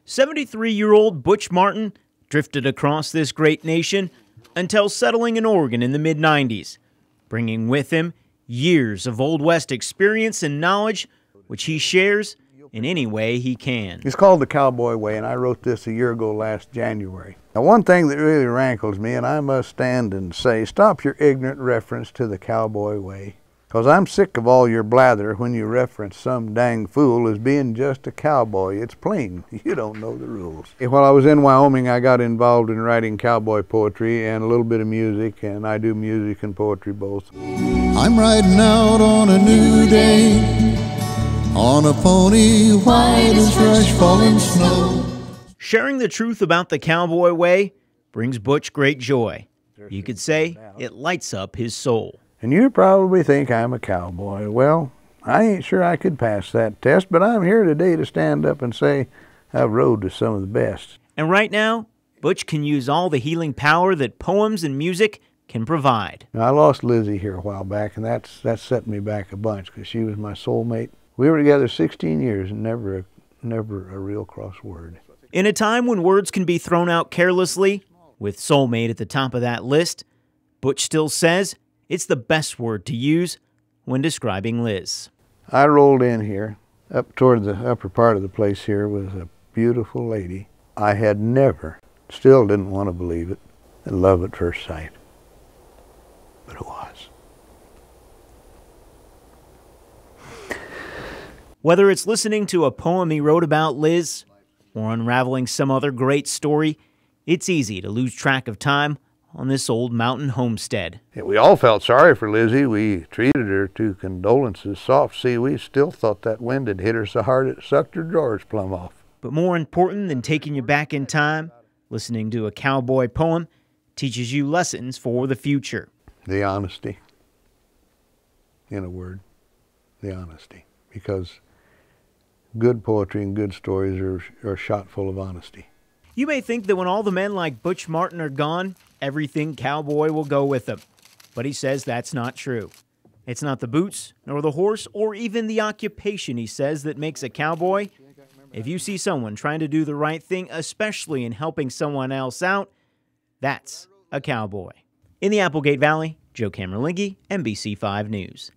73-year-old Butch Martin drifted across this great nation until settling in Oregon in the mid-90s, bringing with him years of Old West experience and knowledge, which he shares in any way he can. It's called the Cowboy Way, and I wrote this a year ago last January. Now, one thing that really rankles me, and I must stand and say, stop your ignorant reference to the Cowboy Way. Because I'm sick of all your blather when you reference some dang fool as being just a cowboy. It's plain, you don't know the rules. While I was in Wyoming, I got involved in writing cowboy poetry and a little bit of music, and I do music and poetry both. I'm riding out on a new day, on a pony white as fresh falling snow. Sharing the truth about the Cowboy Way brings Butch great joy. You could say it lights up his soul. And you probably think I'm a cowboy. Well, I ain't sure I could pass that test, but I'm here today to stand up and say I've rode to some of the best. And right now, Butch can use all the healing power that poems and music can provide. Now, I lost Lizzie here a while back, and that set me back a bunch because she was my soulmate. We were together 16 years and never a real cross word. In a time when words can be thrown out carelessly, with soulmate at the top of that list, Butch still says it's the best word to use when describing Liz. I rolled in here, up toward the upper part of the place here was a beautiful lady. I had never, still didn't want to believe it, love at first sight. But it was. Whether it's listening to a poem he wrote about Liz or unraveling some other great story, it's easy to lose track of time on this old mountain homestead. We all felt sorry for Lizzie. We treated her to condolences soft. See, we still thought that wind had hit her so hard it sucked her drawers plumb off. But more important than taking you back in time, listening to a cowboy poem teaches you lessons for the future. The honesty. In a word, the honesty. Because good poetry and good stories are shot full of honesty. You may think that when all the men like Butch Martin are gone, everything cowboy will go with them. But he says that's not true. It's not the boots, nor the horse, or even the occupation, he says, that makes a cowboy. If you see someone trying to do the right thing, especially in helping someone else out, that's a cowboy. In the Applegate Valley, Joe Camerlingi, NBC5 News.